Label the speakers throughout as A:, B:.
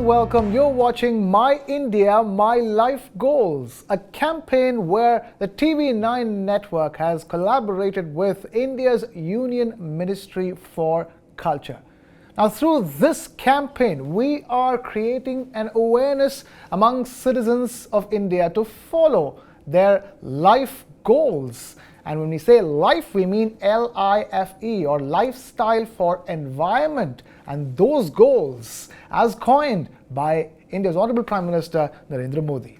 A: welcome. You're watching My India, My Life Goals, a campaign where the TV9 network has collaborated with India's Union Ministry for Culture. Now, through this campaign, we are creating an awareness among citizens of India to follow their life goals. And when we say life, we mean LIFE, or lifestyle for environment. And those goals, as coined by India's Honorable Prime Minister Narendra Modi.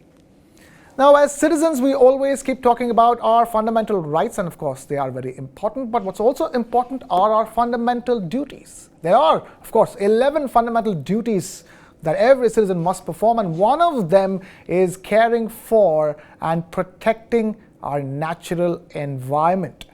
A: Now, as citizens, we always keep talking about our fundamental rights, and of course, they are very important. But what's also important are our fundamental duties. There are, of course, 11 fundamental duties that every citizen must perform, and one of them is caring for and protecting our natural environment.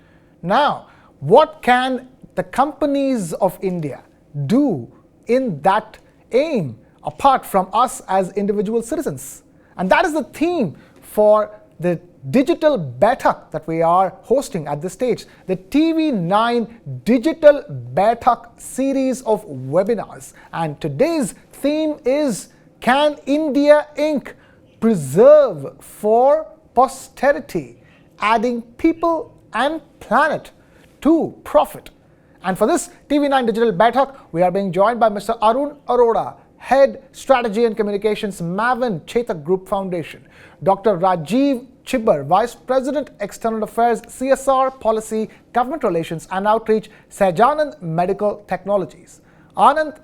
A: Now, what can the companies of India do in that aim apart from us as individual citizens? And that is the theme for the digital Baitak that we are hosting at this stage, the TV9 Digital Baitak series of webinars. And today's theme is, can India Inc. preserve for posterity, adding people and planet to profit? And for this TV9 Digital Baitak, we are being joined by Mr. Arun Arora, Head Strategy and Communications, Maven Chetak Group Foundation, Dr. Rajiv Chibbar, Vice President External Affairs, CSR Policy, Government Relations and Outreach, Sajanand Medical Technologies, Anand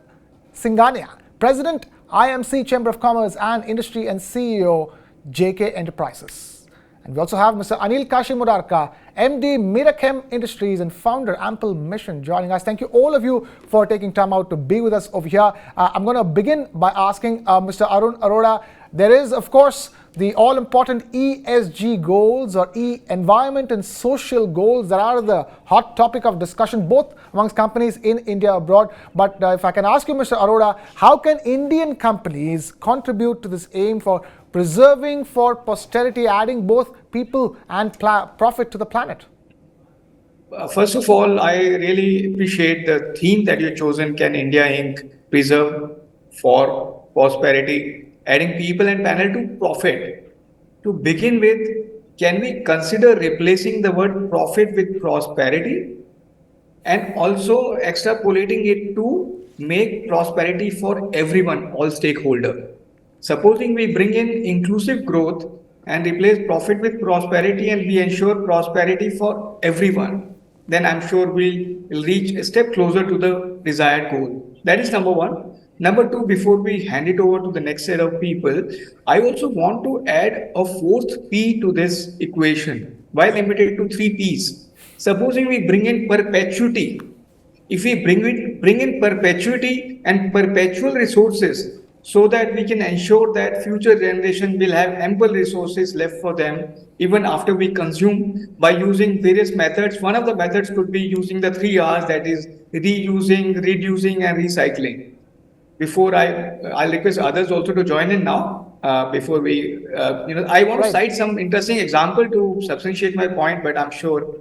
A: Singhania, President IMC Chamber of Commerce and Industry and CEO, JK Enterprises. And we also have Mr. Anil Kashi Murarka, MD Mirachem Industries and founder Ample Mission, joining us. Thank you all of you for taking time out to be with us over here. I'm going to begin by asking Mr. Arun Arora. There is, of course, the all-important ESG goals, or environment and social goals, that are the hot topic of discussion both amongst companies in India and abroad. But if I can ask you, Mr. Arora, how can Indian companies contribute to this aim for preserving for posterity, adding both people and profit to the planet?
B: First of all, I really appreciate the theme that you've chosen, Can India Inc. preserve for prosperity, adding people and planet to profit. To begin with, can we consider replacing the word profit with prosperity and also extrapolating it to make prosperity for everyone, all stakeholders? Supposing we bring in inclusive growth and replace profit with prosperity, and we ensure prosperity for everyone, then I'm sure we'll reach a step closer to the desired goal. That is number one. Number two, before we hand it over to the next set of people, I also want to add a fourth P to this equation. Why limited to 3 Ps? Supposing we bring in perpetuity. If we bring in perpetuity and perpetual resources, so that we can ensure that future generation will have ample resources left for them even after we consume, by using various methods. One of the methods could be using the 3 Rs, that is reusing, reducing and recycling. Before I'll request others also to join in now. Before we, I want to cite some interesting example to substantiate my point, but I'm sure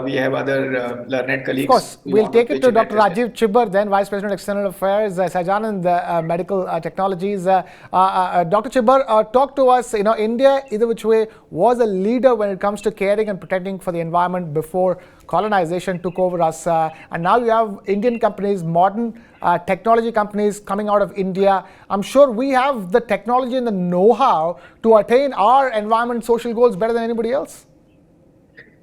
B: we have other learned colleagues.
A: Of course, we'll take it to Dr. Rajiv Chibbar, then Vice President External Affairs, Sajanand Medical Technologies. Dr. Chibbar, talk to us. India, either which way, was a leader when it comes to caring and protecting for the environment before colonization took over us. And now you have Indian companies, modern technology companies coming out of India. I'm sure we have the technology and the know-how to attain our environment social goals better than anybody else.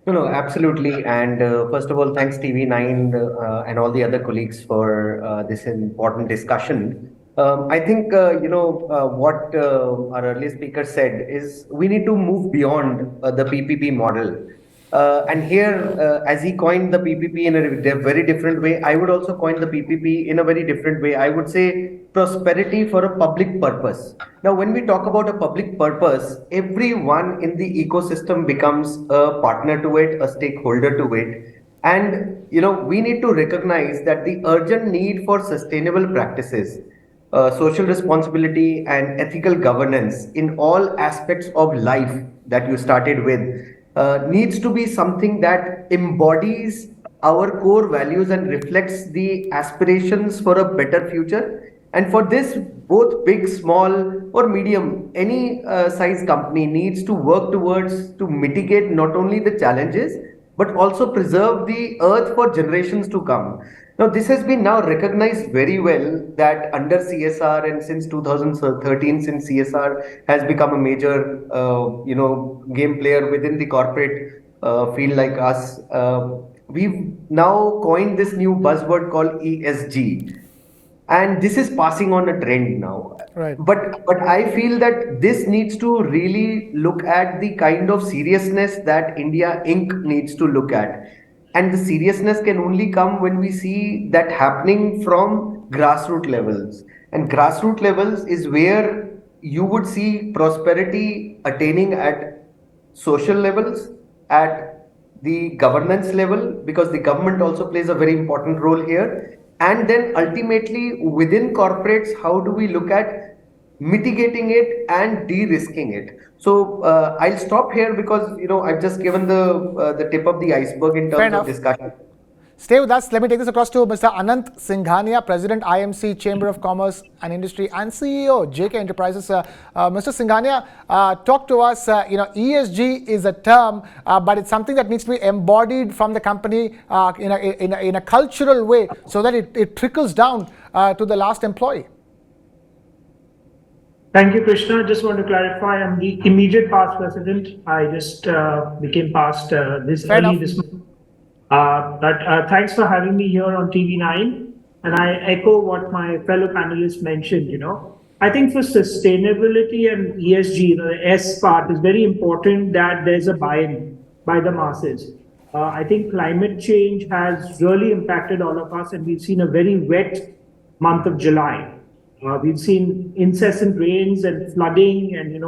C: No, absolutely. And first of all, thanks TV9 and all the other colleagues for this important discussion. I think, what our earlier speaker said is we need to move beyond the PPP model. And here, as he coined the PPP in a very different way, I would also coin the PPP in a very different way. I would say prosperity for a public purpose. Now, when we talk about a public purpose, everyone in the ecosystem becomes a partner to it, a stakeholder to it. And, we need to recognize that the urgent need for sustainable practices, social responsibility and ethical governance in all aspects of life that you started with needs to be something that embodies our core values and reflects the aspirations for a better future. And for this, both big, small, or medium, any size company needs to work towards to mitigate not only the challenges but also preserve the earth for generations to come. Now, this has been now recognized very well that under CSR, and since 2013, since CSR has become a major, game player within the corporate field like us, we've now coined this new buzzword called ESG, and this is passing on a trend now.
A: Right.
C: But I feel that this needs to really look at the kind of seriousness that India Inc. needs to look at. And the seriousness can only come when we see that happening from grassroots levels. And grassroots levels is where you would see prosperity attaining at social levels, at the governance level, because the government also plays a very important role here. And then ultimately within corporates, how do we look at mitigating it and de-risking it? So I'll stop here because I've just given the tip of the iceberg in
A: Fair
C: terms
A: enough.
C: of discussion.
A: Stay with us. Let me take this across to Mr. Anant Singhania, President, IMC Chamber of Commerce and Industry and CEO, JK Enterprises. Mr. Singhania, talk to us. ESG is a term, but it's something that needs to be embodied from the company in a cultural way so that it trickles down to the last employee.
D: Thank you, Krishna. I just want to clarify, I'm the immediate past president. I just became past this
A: Fair
D: early
A: enough.
D: this month. But thanks for having me here on TV9. And I echo what my fellow panelists mentioned. I think for sustainability and ESG, the S part is very important that there's a buy-in by the masses. I think climate change has really impacted all of us, and we've seen a very wet month of July. We've seen incessant rains and flooding and,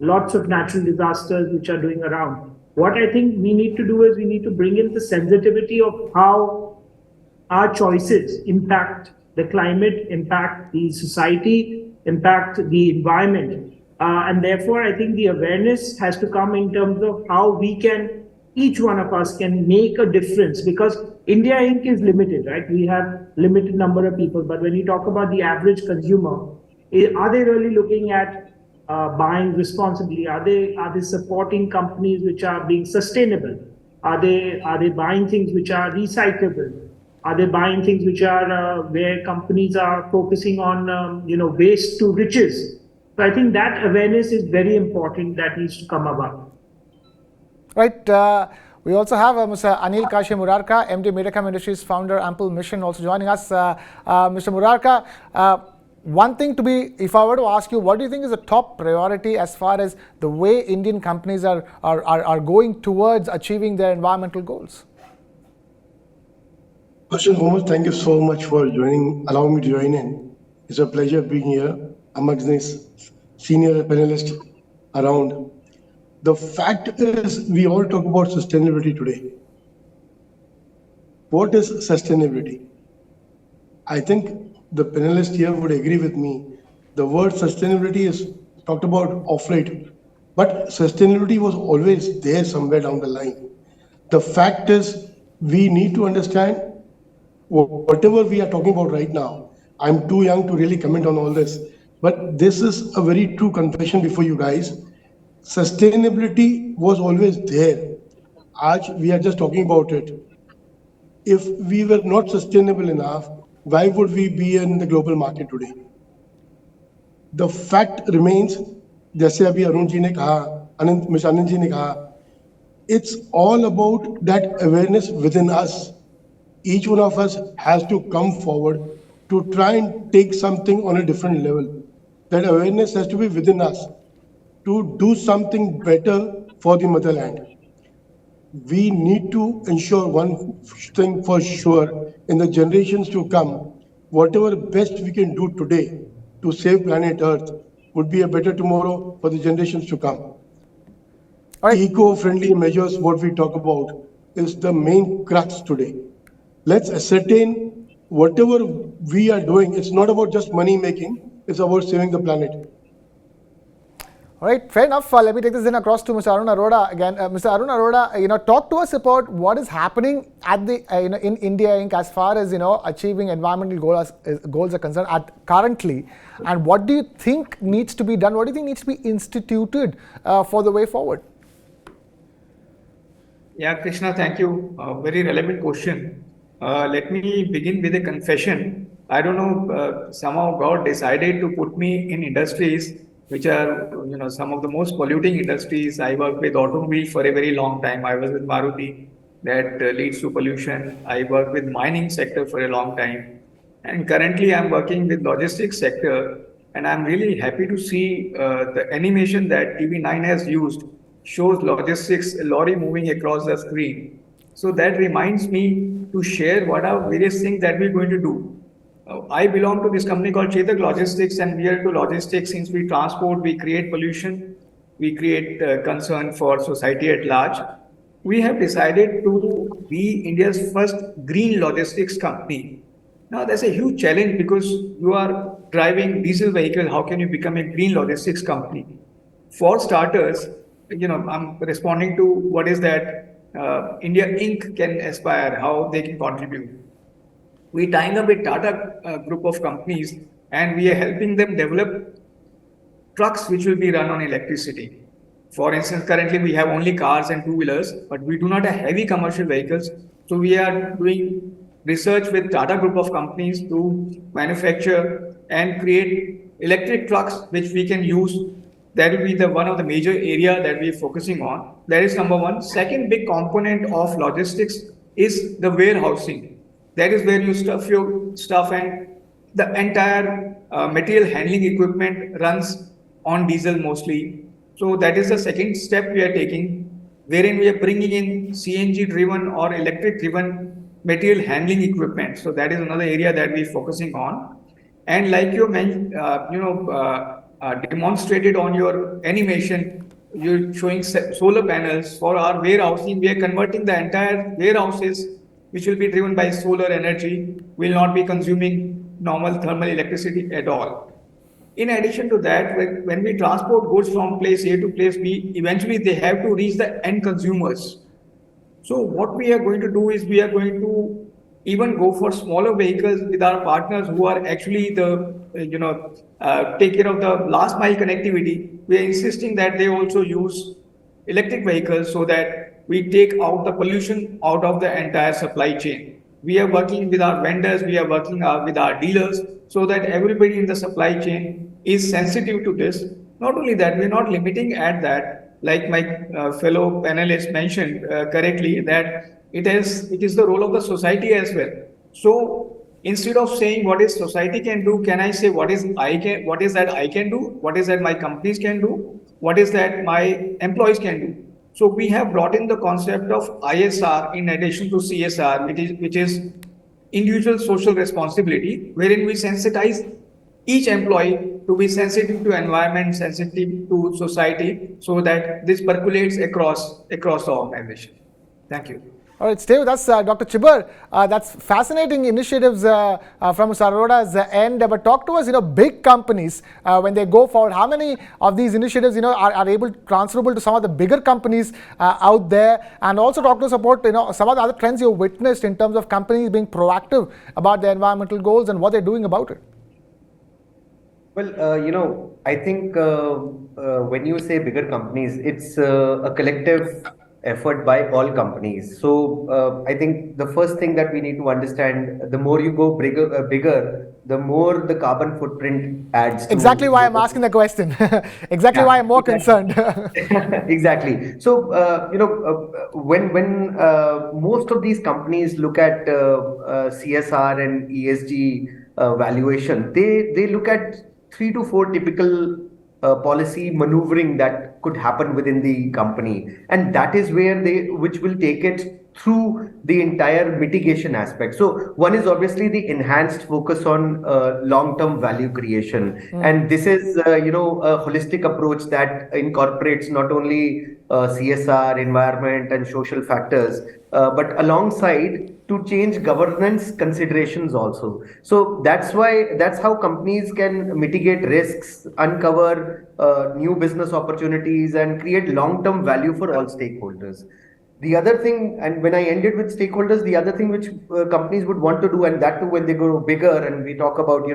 D: lots of natural disasters which are doing around. What I think we need to do is we need to bring in the sensitivity of how our choices impact the climate, impact the society, impact the environment. And therefore, I think the awareness has to come in terms of how each one of us can make a difference, because India Inc. is limited, right? We have limited number of people, but when you talk about the average consumer, are they really looking at buying responsibly? Are they supporting companies which are being sustainable? Are they buying things which are recyclable? Are they buying things which are where companies are focusing on waste to riches? So I think that awareness is very important, that needs to come about.
A: Right. We also have Mr. Anil Kashyap Murarka, MD Medicam Industries founder, Ample Mission, also joining us. Mr. Murarka, one thing if I were to ask you, what do you think is the top priority as far as the way Indian companies are going towards achieving their environmental goals?
E: First and foremost, thank you so much for allowing me to join in. It's a pleasure being here amongst these senior panelists around. The fact is, we all talk about sustainability today. What is sustainability? I think the panelists here would agree with me. The word sustainability is talked about of late, but sustainability was always there somewhere down the line. The fact is, we need to understand whatever we are talking about right now. I'm too young to really comment on all this, but this is a very true confession before you guys. Sustainability was always there. We are just talking about it. If we were not sustainable enough, why would we be in the global market today? The fact remains, जैसे अभी अरुण जी ने कहा, Mr. Anand ji ने कहा, it's all about that awareness within us. Each one of us has to come forward to try and take something on a different level. That awareness has to be within us to do something better for the motherland. We need to ensure one thing for sure, in the generations to come, whatever best we can do today to save planet Earth would be a better tomorrow for the generations to come. Right. Eco-friendly measures, what we talk about, is the main crux today. Let's ascertain whatever we are doing, it's not about just money making, it's about saving the planet.
A: All right, fair enough. Let me take this then across to Mr. Arun Arora again. Mr. Arun Arora, talk to us about what is happening at the in India Inc. as far as achieving environmental goals are concerned currently, and what do you think needs to be done? What do you think needs to be instituted for the way forward?
B: Yeah, Krishna, thank you. Very relevant question. Let me begin with a confession. I don't know, somehow God decided to put me in industries which are, some of the most polluting industries. I worked with automobile for a very long time. I was with Maruti, that leads to pollution. I worked with mining sector for a long time. And currently I'm working with logistics sector. And I'm really happy to see the animation that TV9 has used shows logistics, a lorry moving across the screen. So that reminds me to share what are various things that we're going to do. I belong to this company called Chetak Logistics, and we are into logistics. Since we transport, we create pollution, we create concern for society at large. We have decided to be India's first green logistics company. Now, that's a huge challenge because you are driving diesel vehicle. How can you become a green logistics company? For starters, I'm responding to what is that India Inc. can aspire, how they can contribute. We tying up with Tata group of companies, and we are helping them develop trucks which will be run on electricity. For instance, currently we have only cars and two-wheelers, but we do not have heavy commercial vehicles. So we are doing research with Tata group of companies to manufacture and create electric trucks which we can use. That will be the one of the major area that we are focusing on. That is number one. Second big component of logistics is the warehousing. That is where you stuff your stuff, and the entire material handling equipment runs on diesel mostly. So that is the second step we are taking, wherein we are bringing in CNG driven or electric driven material handling equipment. So that is another area that we are focusing on. And like you mentioned, demonstrated on your animation, you're showing solar panels for our warehousing. We are converting the entire warehouses which will be driven by solar energy, will not be consuming normal thermal electricity at all. In addition to that, when we transport goods from place A to place B, eventually they have to reach the end consumers. So what we are going to do is we are going to even go for smaller vehicles with our partners who are actually the, take care of the last mile connectivity. We are insisting that they also use electric vehicles so that we take out the pollution out of the entire supply chain. We are working with our vendors, we are working with our dealers so that everybody in the supply chain is sensitive to this. Not only that, we're not limiting at that, like my fellow panelists mentioned correctly, that it is the role of the society as well. So instead of saying what is society can do, can I say what is that I can do, what is that my companies can do, what is that my employees can do. So we have brought in the concept of ISR in addition to CSR, which is individual social responsibility, wherein we sensitize each employee to be sensitive to environment, sensitive to society, so that this percolates across the organization. Thank you.
A: All right, stay with us, Dr. Chibar. That's fascinating initiatives from Mr. Arora's end. But talk to us, big companies, when they go forward, how many of these initiatives, are able transferable to some of the bigger companies out there? And also talk to us about, some of the other trends you've witnessed in terms of companies being proactive about their environmental goals and what they're doing about it.
C: Well, I think when you say bigger companies, it's a collective effort by all companies. So I think the first thing that we need to understand, the more you go bigger, the more the carbon footprint adds.
A: Exactly why I'm asking the question. Exactly why I'm more concerned.
C: Exactly. So when most of these companies look at CSR and ESG valuation, they look at 3 to 4 typical policy maneuvering that could happen within the company, and that is where which will take it through the entire mitigation aspect. So one is obviously the enhanced focus on long-term value creation, and this is a holistic approach that incorporates not only CSR, environment and social factors, but alongside to change governance considerations also. So that's how companies can mitigate risks, uncover new business opportunities, and create long-term value for all stakeholders. The other thing, and when I ended with stakeholders, the other thing which companies would want to do, and that too when they go bigger, and we talk about,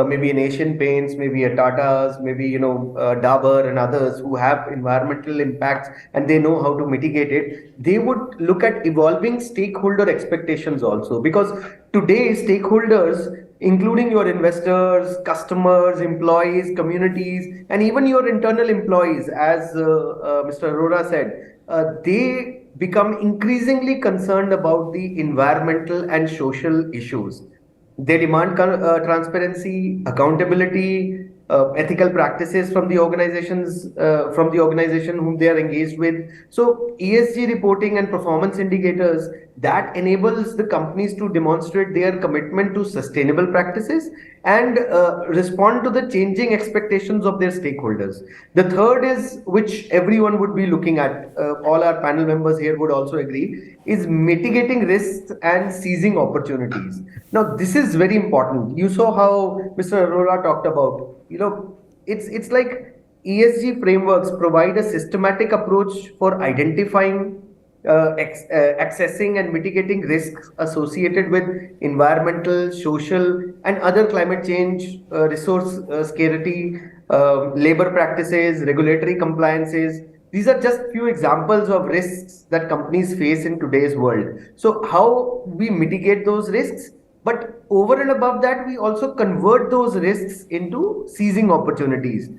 C: maybe an Asian Paints, maybe a Tata's, maybe, Dabur and others who have environmental impacts and they know how to mitigate it, they would look at evolving stakeholder expectations also. Because today, stakeholders, including your investors, customers, employees, communities, and even your internal employees, as Mr. Arora said, they become increasingly concerned about the environmental and social issues. They demand transparency, accountability, ethical practices from the organization whom they are engaged with. So ESG reporting and performance indicators that enables the companies to demonstrate their commitment to sustainable practices and respond to the changing expectations of their stakeholders. The third is, which everyone would be looking at, all our panel members here would also agree, is mitigating risks and seizing opportunities. Now, this is very important. You saw how Mr. Arora talked about, it's like ESG frameworks provide a systematic approach for identifying, accessing and mitigating risks associated with environmental, social, and other climate change, resource scarcity, labor practices, regulatory compliances. These are just few examples of risks that companies face in today's world. So how we mitigate those risks? But over and above that, we also convert those risks into seizing opportunities.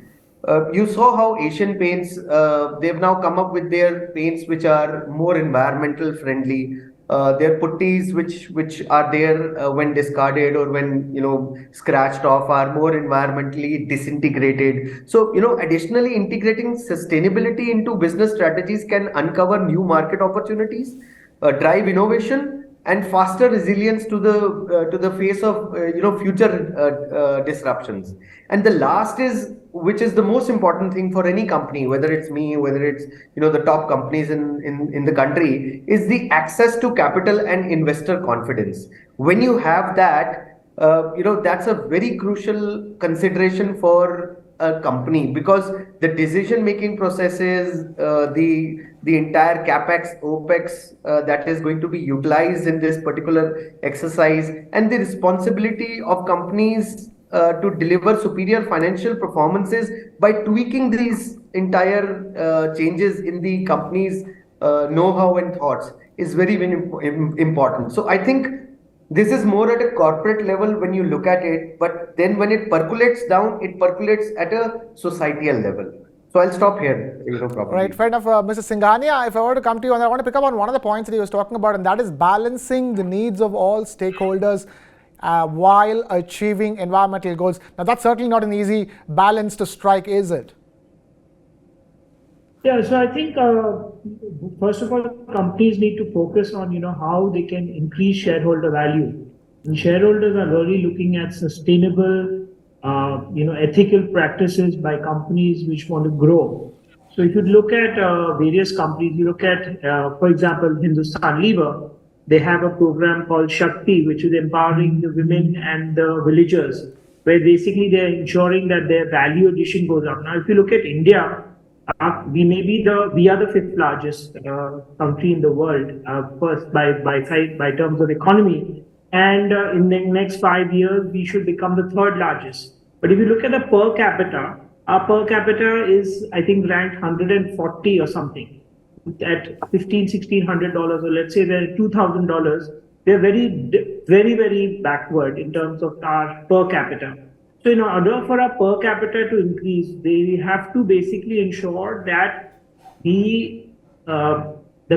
C: You saw how Asian Paints, they've now come up with their paints which are more environmental friendly. Their putties which are there when discarded or when scratched off are more environmentally disintegrated. So additionally integrating sustainability into business strategies can uncover new market opportunities, drive innovation, and faster resilience to the face of future disruptions. And the last is, which is the most important thing for any company, whether it's me, whether it's the top companies in the country, is the access to capital and investor confidence. When you have that, that's a very crucial consideration for a company, because the decision making processes, the entire capex opex that is going to be utilized in this particular exercise, and the responsibility of companies to deliver superior financial performances by tweaking these entire changes in the company's know-how and thoughts is very, very important. So I think this is more at a corporate level when you look at it, but then when it percolates down, it percolates at a societal level. So I'll stop here, probably.
A: Right, fair enough. Mr. Singhania, if I were to come to you, and I want to pick up on one of the points that he was talking about, and that is balancing the needs of all stakeholders while achieving environmental goals. Now, that's certainly not an easy balance to strike, is it?
D: Yeah, so I think, first of all, companies need to focus on, how they can increase shareholder value. And shareholders are really looking at sustainable, ethical practices by companies which want to grow. So if you look at various companies, you look at, for example, Hindustan Lever, they have a program called Shakti, which is empowering the women and the villagers, where basically they're ensuring that their value addition goes up. Now, if you look at India, we are the fifth largest country in the world, first by terms of economy, and in the next 5 years we should become the third largest. But if you look at the per capita, our per capita is, I think, ranked 140 or something at $1,500-$1,600, or let's say they're $2,000. They're very, very, very backward in terms of our per capita. So in order for our per capita to increase, they have to basically ensure that the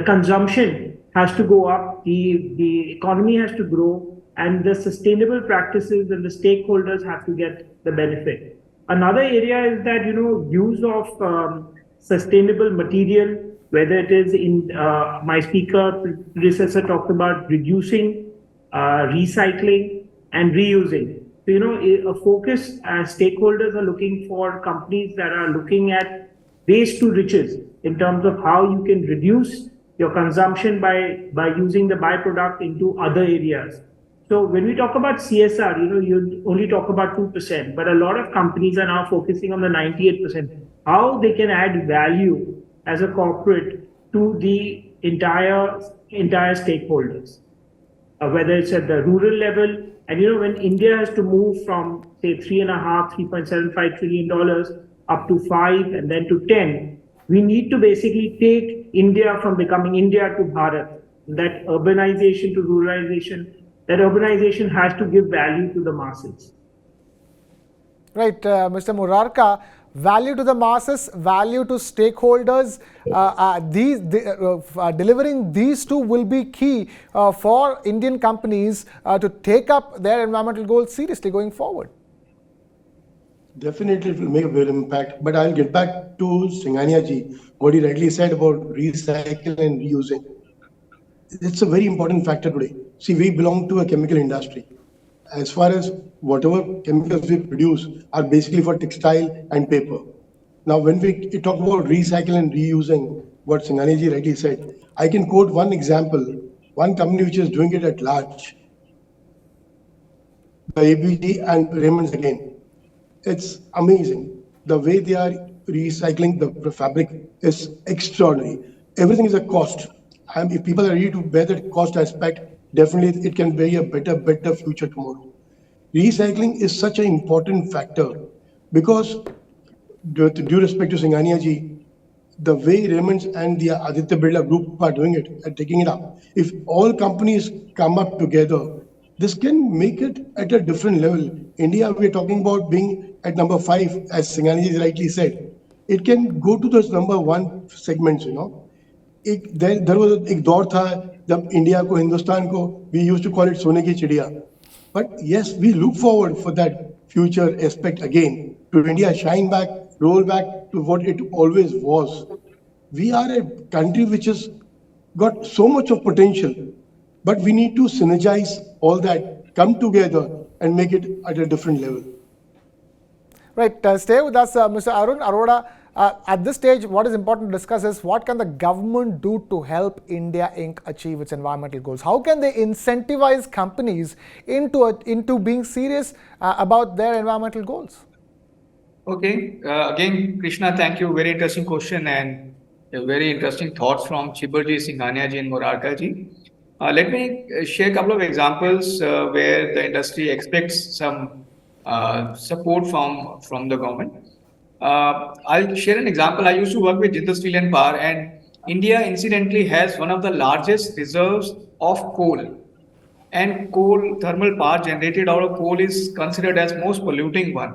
D: consumption has to go up, the economy has to grow, and the sustainable practices and the stakeholders have to get the benefit. Another area is that, use of sustainable material, whether it is in my predecessor talked about reducing, recycling, and reusing. So, a focus stakeholders are looking for companies that are looking at waste to riches in terms of how you can reduce your consumption by using the byproduct into other areas. So when we talk about CSR, you only talk about 2%, but a lot of companies are now focusing on the 98%. How they can add value as a corporate to the entire stakeholders, whether it's at the rural level. And when India has to move from say $3.75 trillion up to 5 and then to 10, we need to basically take India from becoming India to Bharat. That urbanization to ruralization, that urbanization has to give value to the masses.
A: Right, Mr. Murarka, value to the masses, value to stakeholders, delivering these two will be key for Indian companies to take up their environmental goals seriously going forward.
E: Definitely, it will make a big impact. But I'll get back to Singhania ji, what he rightly said about recycle and reusing. It's a very important factor today. See, we belong to a chemical industry. As far as whatever chemicals we produce are basically for textile and paper. Now, when we talk about recycle and reusing, what Singhania ji rightly said, I can quote one example, one company which is doing it at large, the ABG and Raymond's again. It's amazing. The way they are recycling the fabric is extraordinary. Everything is a cost. And if people are ready to bear that cost aspect, definitely it can be a better future tomorrow. Recycling is such an important factor because, due respect to Singhania ji, the way Raymond's and the Aditya Birla group are doing it and taking it up, if all companies come up together, this can make it at a different level. India, we're talking about being at number 5, as Singhania ji rightly said. It can go to those number 1 segments, there was एक दौर था जब India को हिंदुस्तान को we used to call it सोने की चिड़िया. But yes, we look forward for that future aspect again, to India shine back, roll back to what it always was. We are a country which has got so much of potential, but we need to synergize all that, come together and make it at a different level.
A: Right, stay with us, Mr. Arun Arora. At this stage, what is important to discuss is what can the government do to help India Inc. achieve its environmental goals? How can they incentivize companies into being serious about their environmental goals?
B: Okay, again, Krishna, thank you. Very interesting question and very interesting thoughts from Chibarji, Singhania ji and Murarka ji. Let me share a couple of examples where the industry expects some support from the government. I'll share an example. I used to work with Jindal Steel and Power, and India incidentally has one of the largest reserves of coal. And coal, thermal power generated out of coal is considered as most polluting one.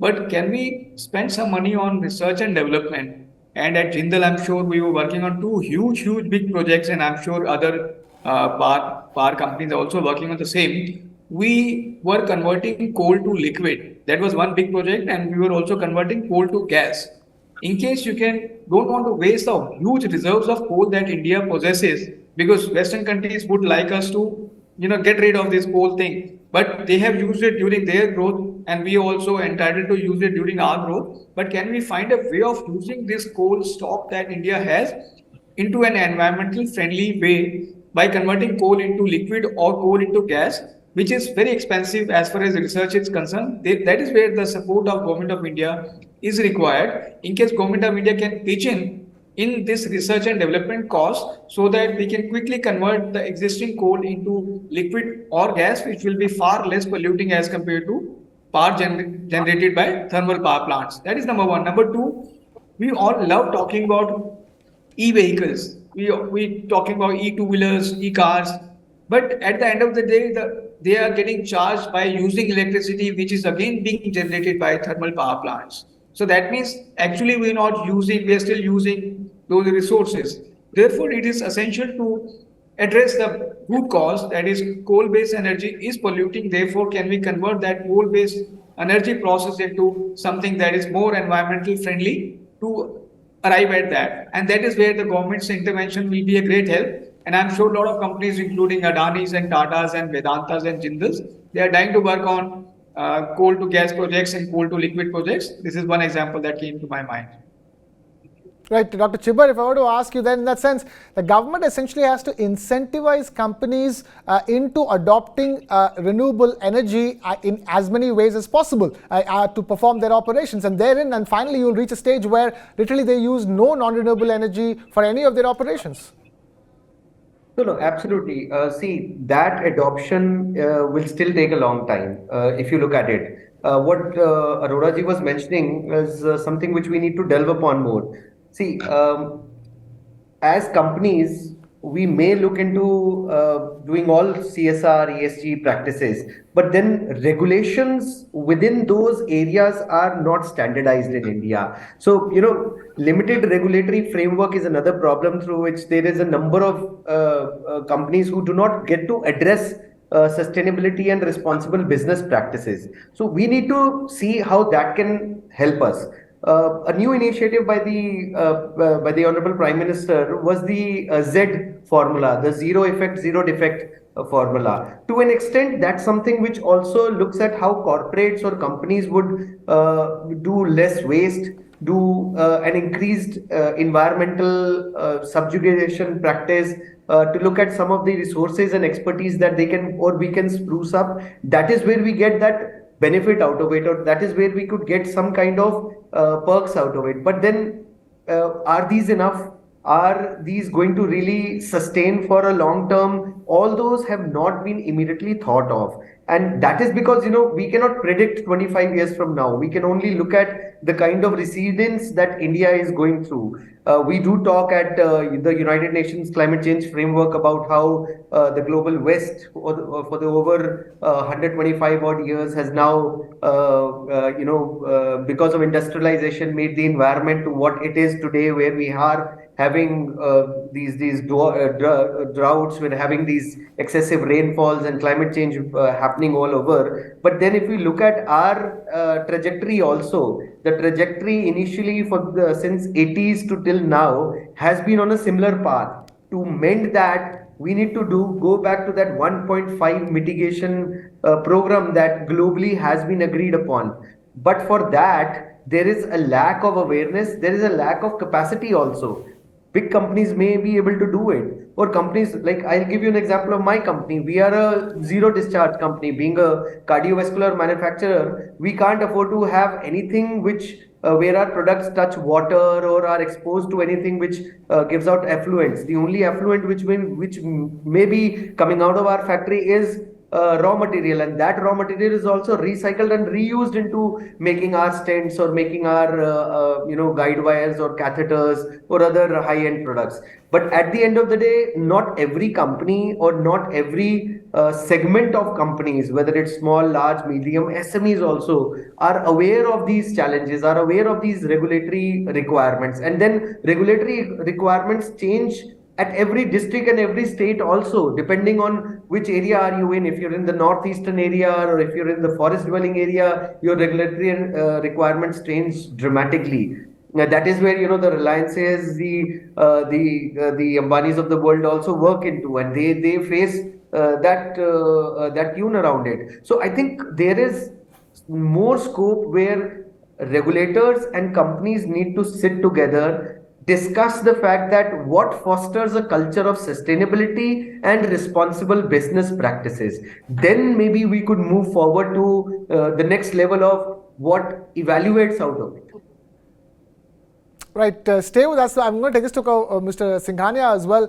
B: But can we spend some money on research and development? And at Jindal, I'm sure we were working on 2 huge big projects, and I'm sure other power companies are also working on the same. We were converting coal to liquid. That was one big project, and we were also converting coal to gas. In case you don't want to waste the huge reserves of coal that India possesses, because Western countries would like us to, get rid of this coal thing. But they have used it during their growth, and we also entitled to use it during our growth. But can we find a way of using this coal stock that India has into an environmental friendly way by converting coal into liquid or coal into gas, which is very expensive as far as research is concerned? That is where the support of Government of India is required. In case Government of India can pitch in this research and development cost, so that we can quickly convert the existing coal into liquid or gas, which will be far less polluting as compared to power generated by thermal power plants. That is number 1. Number 2, we all love talking about e-vehicles. We talking about e-two-wheelers, e-cars. But at the end of the day, they are getting charged by using electricity, which is again being generated by thermal power plants. So that means actually we are still using those resources. Therefore, it is essential to address the root cause, that is coal-based energy is polluting. Therefore, can we convert that coal-based energy process into something that is more environmental friendly to arrive at that? And that is where the government's intervention will be a great help. And I'm sure a lot of companies, including Adani's and Tata's and Vedanta's and Jindal's, they are dying to work on coal to gas projects and coal to liquid projects. This is one example that came to my mind.
A: Right, Dr. Chibar, if I were to ask you then, in that sense, the government essentially has to incentivize companies into adopting renewable energy in as many ways as possible to perform their operations. And therein, and finally, you'll reach a stage where literally they use no non-renewable energy for any of their operations.
C: No, absolutely. See, that adoption will still take a long time if you look at it. What Arora ji was mentioning is something which we need to delve upon more. See, as companies, we may look into doing all CSR, ESG practices, but then regulations within those areas are not standardized in India. So, limited regulatory framework is another problem through which there is a number of companies who do not get to address sustainability and responsible business practices. So we need to see how that can help us. A new initiative by the Honorable Prime Minister was the Z formula, the zero effect, zero defect formula. To an extent, that's something which also looks at how corporates or companies would do less waste, do an increased environmental subjugation practice, to look at some of the resources and expertise that they can or we can spruce up. That is where we get that benefit out of it, or that is where we could get some kind of perks out of it. But then, are these enough? Are these going to really sustain for a long term? All those have not been immediately thought of. And that is because, we cannot predict 25 years from now. We can only look at the kind of recedence that India is going through. We do talk at the United Nations Climate Change Framework about how the global West for the over 125 odd years has now, because of industrialization, made the environment to what it is today, where we are having these droughts, we're having these excessive rainfalls and climate change happening all over. But then if we look at our trajectory also, the trajectory initially since 80s to till now has been on a similar path. To mend that, we need to go back to that 1.5 mitigation program that globally has been agreed upon. But for that, there is a lack of awareness, there is a lack of capacity also. Big companies may be able to do it, or companies like, I'll give you an example of my company. We are a zero discharge company. Being a cardiovascular manufacturer, we can't afford to have anything which where our products touch water or are exposed to anything which gives out effluents. The only effluent which may be coming out of our factory is raw material, and that raw material is also recycled and reused into making our stents or making our guide wires or catheters or other high-end products. But at the end of the day, not every company or not every segment of companies, whether it's small, large, medium, SMEs also, are aware of these challenges, are aware of these regulatory requirements. And then regulatory requirements change at every district and every state also, depending on which area are you in. If you're in the northeastern area or if you're in the forest dwelling area, your regulatory requirements change dramatically. That is where the Reliances, the Ambanis of the world also work into, and they face that tune around it. So I think there is more scope where regulators and companies need to sit together, discuss the fact that what fosters a culture of sustainability and responsible business practices. Then maybe we could move forward to the next level of what evaluates out of it.
A: Right, stay with us. I'm going to take this to Mr. Singhania as well.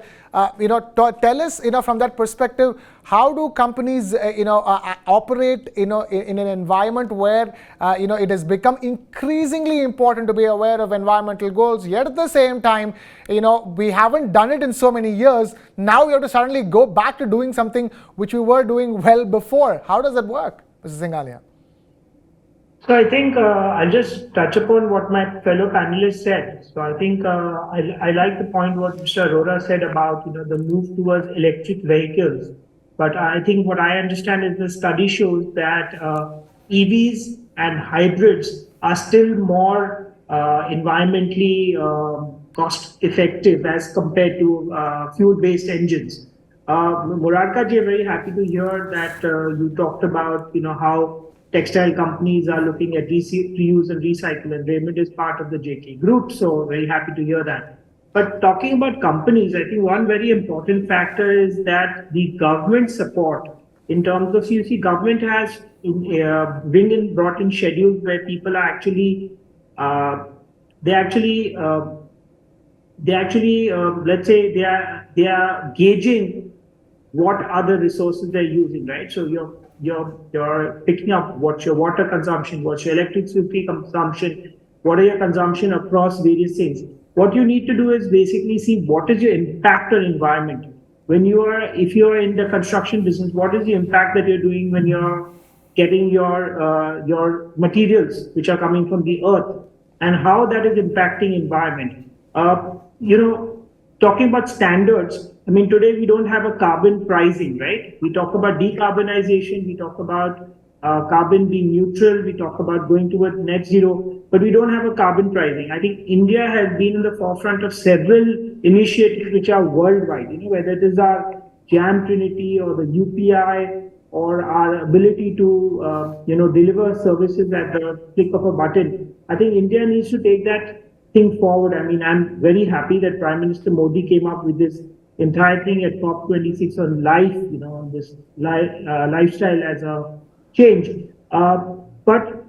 A: Tell us, from that perspective, how do companies, operate, in an environment where, it has become increasingly important to be aware of environmental goals. Yet at the same time, we haven't done it in so many years. Now we have to suddenly go back to doing something which we were doing well before. How does that work, Mr. Singhania?
D: So I think I'll just touch upon what my fellow panelists said. So I think I like the point what Mr. Arora said about the move towards electric vehicles. But I think what I understand is the study shows that EVs and hybrids are still more environmentally cost effective as compared to fuel-based engines. Murarka ji, I'm very happy to hear that you talked about how textile companies are looking at reuse and recycle, and Raymond is part of the JK group. So very happy to hear that. But talking about companies, I think one very important factor is that the government support in terms of, you see, government has brought in schedules where people are actually, they actually, let's say they are gauging what other resources they're using, right? So you're picking up what's your water consumption, what's your electricity consumption, what are your consumption across various things. What you need to do is basically see what is your impact on environment. If you're in the construction business, what is the impact that you're doing when you're getting your materials which are coming from the earth, and how that is impacting environment. Talking about standards, I mean, today we don't have a carbon pricing, right? We talk about decarbonization, we talk about carbon being neutral, we talk about going towards net zero, but we don't have a carbon pricing. I think India has been in the forefront of several initiatives which are worldwide, whether it is our Jam Trinity or the UPI or our ability to, deliver services at the click of a button. I think India needs to take that thing forward. I mean, I'm very happy that Prime Minister Modi came up with this entire thing at COP26 on life, on this lifestyle as a change. But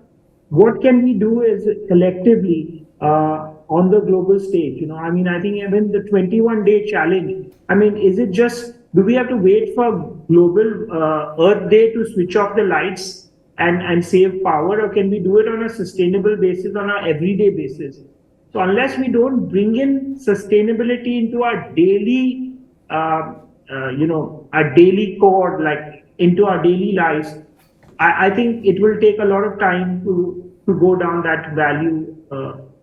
D: what can we do is collectively on the global stage? I mean, I think even the 21-day challenge, I mean, is it just, do we have to wait for global Earth Day to switch off the lights and save power, or can we do it on a sustainable basis, on an everyday basis? So unless we don't bring in sustainability into our daily, our daily core, like into our daily lives, I think it will take a lot of time to go down that value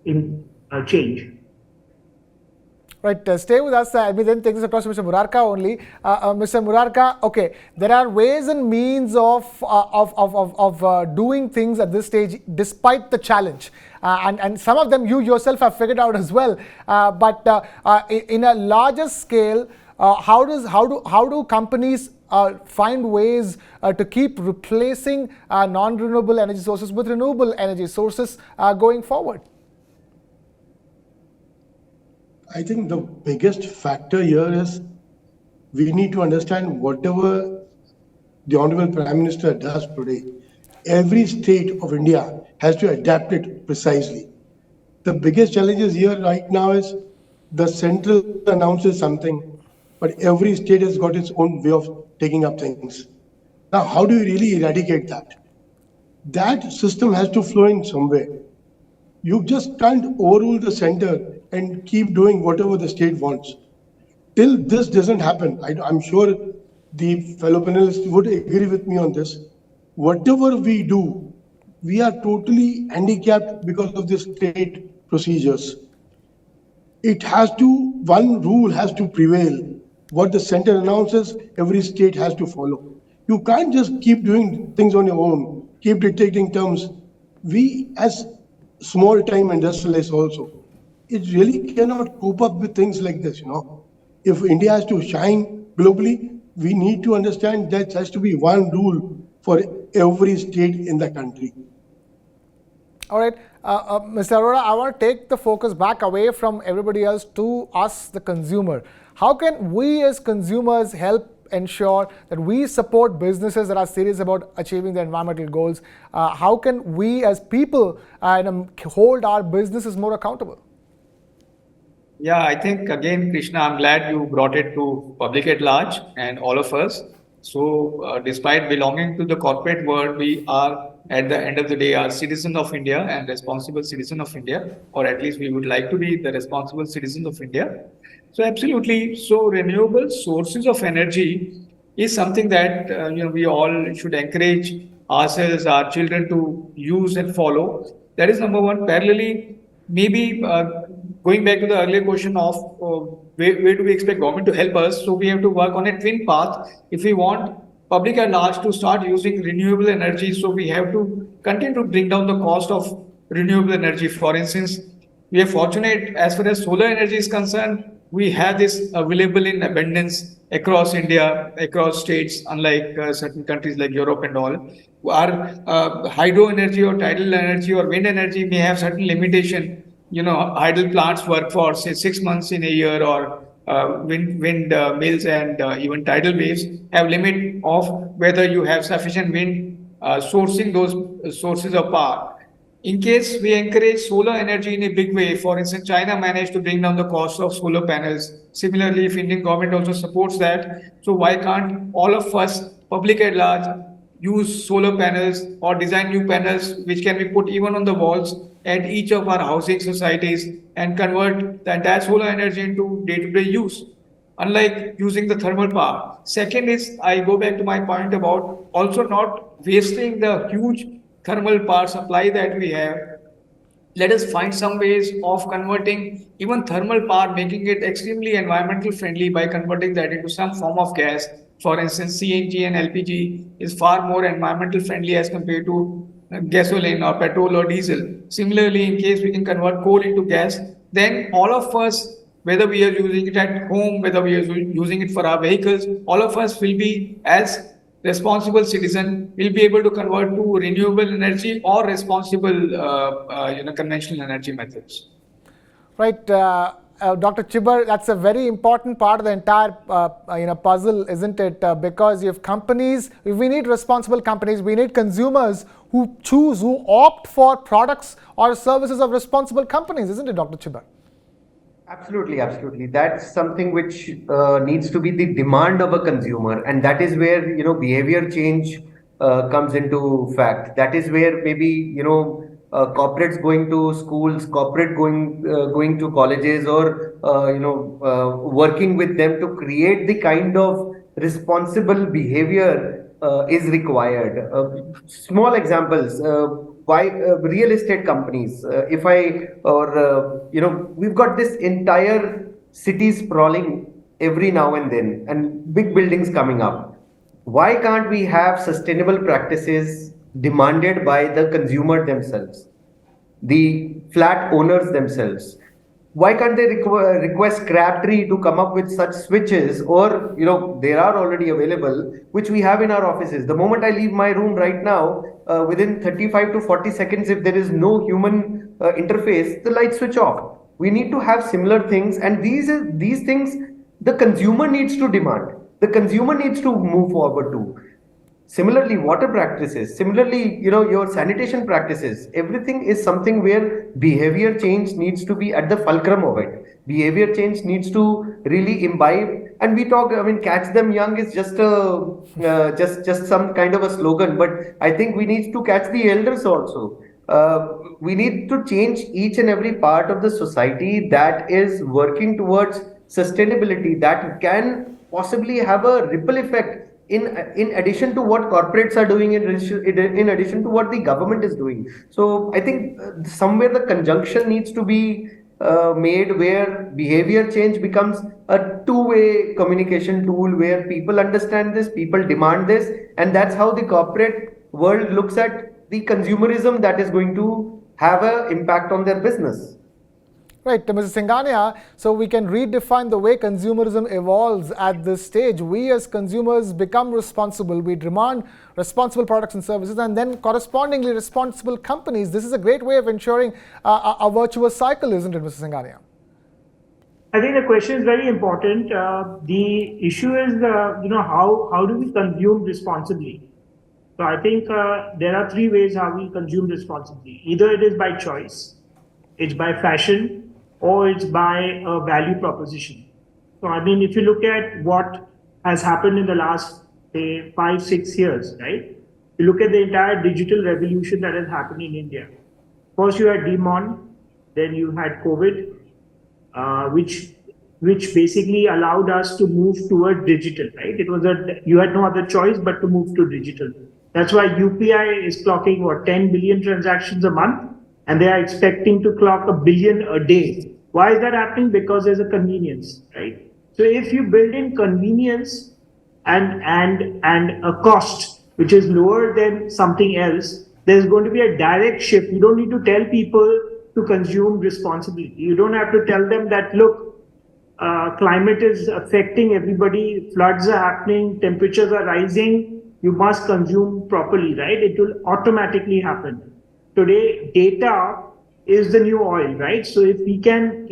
D: in change.
A: Right, stay with us. I will then take this across to Mr. Murarka only. Mr. Murarka, okay, there are ways and means of doing things at this stage despite the challenge. And some of them you yourself have figured out as well. But in a larger scale, how do companies find ways to keep replacing non-renewable energy sources with renewable energy sources going forward?
E: I think the biggest factor here is we need to understand whatever the Honorable Prime Minister does today, every state of India has to adapt it precisely. The biggest challenges here right now is the central announces something, but every state has got its own way of taking up things. Now, how do you really eradicate that? That system has to flow in somewhere. You just can't overrule the center and keep doing whatever the state wants. Till this doesn't happen, I'm sure the fellow panelists would agree with me on this. Whatever we do, we are totally handicapped because of the state procedures. One rule has to prevail. What the center announces, every state has to follow. You can't just keep doing things on your own, keep dictating terms. We, as small time industrialists also, it really cannot cope up with things like this, If India has to shine globally, we need to understand that has to be one rule for every state in the country.
A: All right, Mr. Arora, I want to take the focus back away from everybody else to us, the consumer. How can we as consumers help ensure that we support businesses that are serious about achieving their environmental goals? How can we as people hold our businesses more accountable?
B: Yeah, I think again, Krishna, I'm glad you brought it to public at large and all of us. So despite belonging to the corporate world, we are at the end of the day are citizens of India and responsible citizen of India, or at least we would like to be the responsible citizens of India. So absolutely. So renewable sources of energy is something that we all should encourage ourselves, our children to use and follow. That is number one. Parallelly, maybe going back to the earlier question of where do we expect government to help us? So we have to work on a twin path. If we want public at large to start using renewable energy, so we have to continue to bring down the cost of renewable energy. For instance, we are fortunate as far as solar energy is concerned. We have this available in abundance across India, across states, unlike certain countries like Europe and all. Our hydro energy or tidal energy or wind energy may have certain limitation. Idle plants work for say 6 months in a year, or wind mills and even tidal waves have limit of whether you have sufficient wind sourcing those sources of power. In case we encourage solar energy in a big way, for instance, China managed to bring down the cost of solar panels. Similarly, if Indian government also supports that, so why can't all of us, public at large, use solar panels or design new panels which can be put even on the walls at each of our housing societies and convert the entire solar energy into day-to-day use, unlike using the thermal power. Second is, I go back to my point about also not wasting the huge thermal power supply that we have. Let us find some ways of converting even thermal power, making it extremely environmental friendly by converting that into some form of gas. For instance, CNG and LPG is far more environmental friendly as compared to gasoline or petrol or diesel. Similarly, in case we can convert coal into gas, then all of us, whether we are using it at home, whether we are using it for our vehicles, all of us will be, as responsible citizen, will be able to convert to renewable energy or responsible conventional energy methods.
A: Right, Dr. Chibar, that's a very important part of the entire puzzle, isn't it? Because you have companies, we need responsible companies, we need consumers who choose, who opt for products or services of responsible companies, isn't it, Dr. Chibar?
C: Absolutely, absolutely. That's something which needs to be the demand of a consumer, and that is where behavior change comes into fact. That is where maybe corporates going to schools, corporate going to colleges, or working with them to create the kind of responsible behavior is required. Small examples. Why real estate companies? If I or we've got this entire city sprawling every now and then, and big buildings coming up. Why can't we have sustainable practices demanded by the consumer themselves, the flat owners themselves? Why can't they request Crabtree to come up with such switches, or there are already available, which we have in our offices? The moment I leave my room right now, within 35 to 40 seconds, if there is no human interface, the lights switch off. We need to have similar things, and these things the consumer needs to demand. The consumer needs to move forward to. Similarly, water practices, similarly, your sanitation practices, everything is something where behavior change needs to be at the fulcrum of it. Behavior change needs to really imbibe. And we talk, catch them young is just just some kind of a slogan, but I think we need to catch the elders also. We need to change each and every part of the society that is working towards sustainability, that can possibly have a ripple effect in addition to what corporates are doing, in addition to what the government is doing. So I think somewhere the conjunction needs to be made, where behavior change becomes a two-way communication tool, where people understand this, people demand this, and that's how the corporate world looks at the consumerism that is going to have an impact on their business.
A: Right, Mrs. Singhania, so we can redefine the way consumerism evolves at this stage. We as consumers become responsible. We demand responsible products and services, and then correspondingly responsible companies. This is a great way of ensuring a virtuous cycle, isn't it, Mrs. Singhania?
D: I think the question is very important. The issue is, how do we consume responsibly? So I think there are three ways how we consume responsibly. Either it is by choice, it's by fashion, or it's by a value proposition. So, if you look at what has happened in the last, say, 5-6 years, right? You look at the entire digital revolution that has happened in India. First, you had demon, then you had COVID, which basically allowed us to move toward digital, right? You had no other choice but to move to digital. That's why UPI is clocking 10 billion transactions a month. And they are expecting to clock 1 billion a day. Why is that happening? Because there's a convenience, right? So if you build in convenience and a cost which is lower than something else, there's going to be a direct shift. You don't need to tell people to consume responsibly. You don't have to tell them that, look, climate is affecting everybody, floods are happening, temperatures are rising, you must consume properly, right? It will automatically happen. Today, data is the new oil, right? So if we can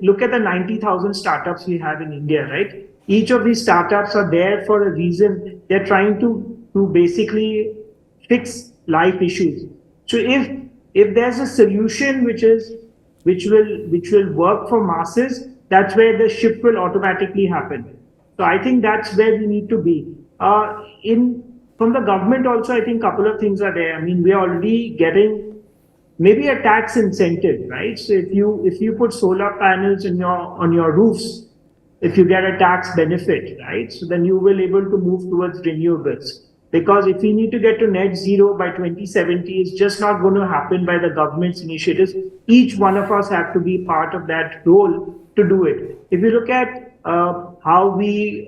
D: look at the 90,000 startups we have in India, right? Each of these startups are there for a reason. They're trying to basically fix life issues. So if there's a solution which will work for masses, that's where the shift will automatically happen. So I think that's where we need to be. From the government also, I think a couple of things are there. I mean, we're already getting maybe a tax incentive, right? So if you put solar panels on your roofs, if you get a tax benefit, right? So then you will able to move towards renewables. Because if we need to get to net zero by 2070, it's just not going to happen by the government's initiatives. Each one of us have to be part of that role to do it. If you look at how we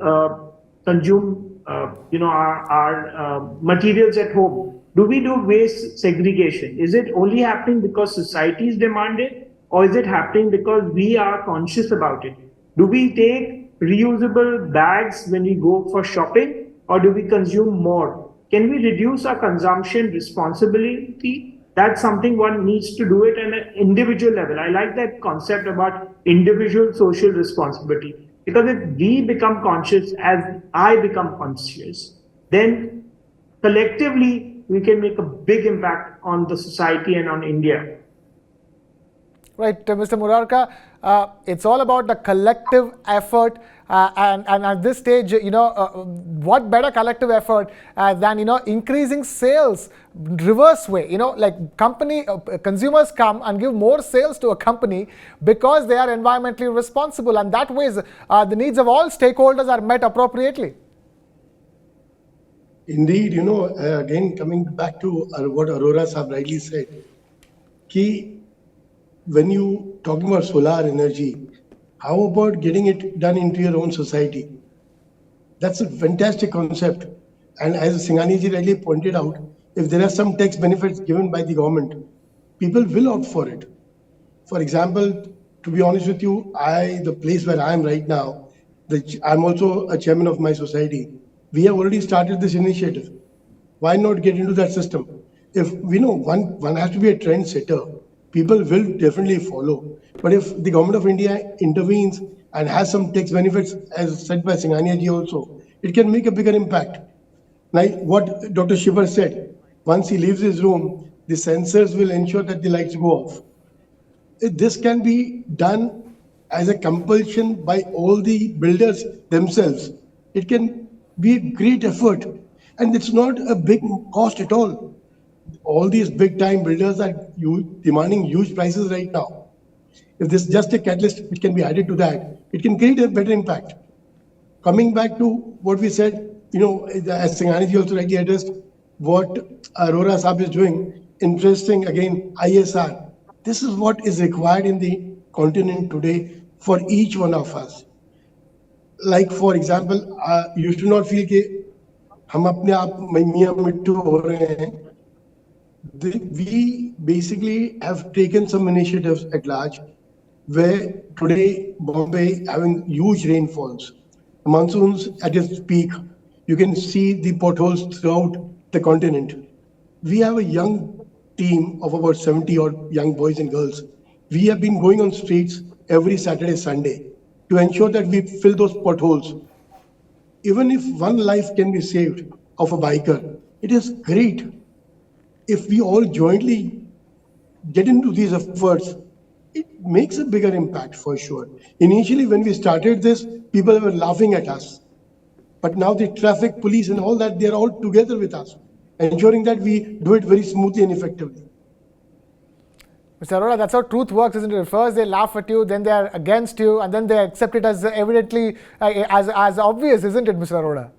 D: consume, our materials at home, do we do waste segregation? Is it only happening because society is demanded, or is it happening because we are conscious about it? Do we take reusable bags when we go for shopping, or do we consume more? Can we reduce our consumption responsibility? That's something one needs to do it at an individual level. I like that concept about individual social responsibility, because if we become conscious, as I become conscious, then collectively we can make a big impact on the society and on India.
A: Right, Mr. Murarka, it's all about the collective effort, and at this stage, what better collective effort than increasing sales reverse way. Like consumers come and give more sales to a company because they are environmentally responsible, and that way the needs of all stakeholders are met appropriately.
E: Indeed, again coming back to what Arora Sahab rightly said, when you talking about solar energy, how about getting it done into your own society? That's a fantastic concept. And as Singhania ji rightly pointed out, if there are some tax benefits given by the government, people will opt for it. For example, to be honest with you, the place where I am right now, I'm also a chairman of my society. We have already started this initiative. Why not get into that system? If we know one has to be a trend setter, people will definitely follow. But if the government of India intervenes and has some tax benefits, as said by Singhania ji also, it can make a bigger impact. Like what Dr. Shivar said, once he leaves his room, the sensors will ensure that the lights go off. This can be done as a compulsion by all the builders themselves. It can be a great effort, and it's not a big cost at all. All these big time builders are demanding huge prices right now. If this is just a catalyst which can be added to that, it can create a better impact. Coming back to what we said, as Singhania ji also rightly addressed, what Arora Sahab is doing, interesting again, ISR. This is what is required in the continent today for each one of us. Like for example, you should not feel कि हम अपने आप मियां मिट्टू हो रहे हैं. We basically have taken some initiatives at large, where today Bombay having huge rainfalls, monsoons at its peak, you can see the potholes throughout the continent. We have a young team of about 70 odd young boys and girls. We have been going on streets every Saturday, Sunday to ensure that we fill those potholes. Even if one life can be saved of a biker, it is great. If we all jointly get into these efforts, it makes a bigger impact for sure. Initially, when we started this, people were laughing at us. But now the traffic police and all that, they're all together with us, ensuring that we do it very smoothly and effectively.
A: Mr. Arora, that's how truth works, isn't it? First they laugh at you, then they are against you, and then they accept it as evidently as obvious, isn't it, Mr. Arora?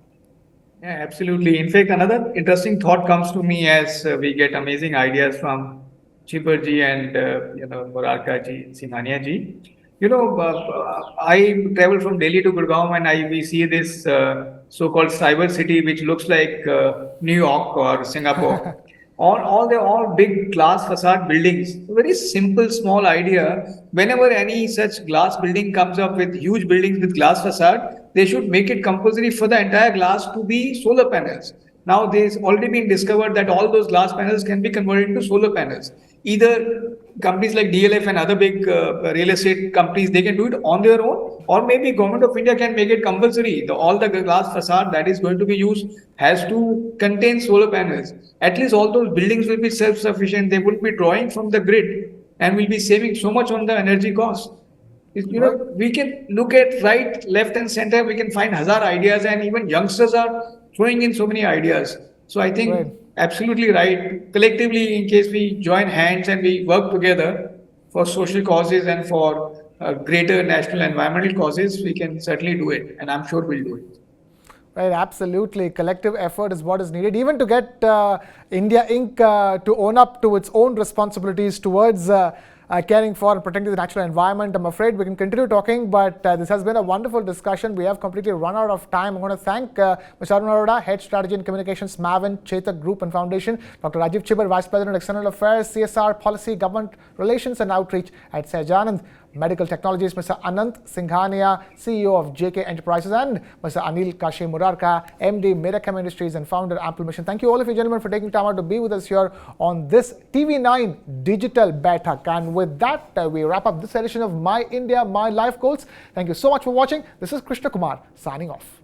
B: Yeah, absolutely. In fact, another interesting thought comes to me as we get amazing ideas from Chipper ji and Murarka ji, Singhania ji. I travel from Delhi to Gurgaon, and we see this so-called cyber city, which looks like New York or Singapore. all big glass facade buildings. Very simple, small idea. Whenever any such glass building comes up with huge buildings with glass facade, they should make it compulsory for the entire glass to be solar panels. Now there's already been discovered that all those glass panels can be converted into solar panels. Either companies like DLF and other big real estate companies, they can do it on their own, or maybe government of India can make it compulsory. All the glass facade that is going to be used has to contain solar panels. At least all those buildings will be self-sufficient. They will be drawing from the grid and will be saving so much on the energy cost. We can look at right, left, and center. We can find hazard ideas, and even youngsters are throwing in so many ideas. So I think absolutely right. Collectively, in case we join hands and we work together for social causes and for greater national environmental causes, we can certainly do it, and I'm sure we'll do it.
A: Right, absolutely. Collective effort is what is needed, even to get India Inc. To own up to its own responsibilities towards caring for and protecting the natural environment. I'm afraid we can continue talking, but this has been a wonderful discussion. We have completely run out of time. I'm going to thank Mr. Arun Arora, Head Strategy and Communications, Mavin, Chetak Group and Foundation, Dr. Rajiv Chibar, Vice President, External Affairs, CSR, Policy, Government Relations and Outreach at Sajanand Medical Technologies, Mr. Anant Singhania, CEO of JK Enterprises, and Mr. Anil Kashi Murarka, MD, Miracam Industries and founder, Ample Mission. Thank you all of you gentlemen for taking time out to be with us here on this TV9 Digital Baitak. And with that, we wrap up this edition of My India, My Life Goals. Thank you so much for watching. This is Krishna Kumar signing off.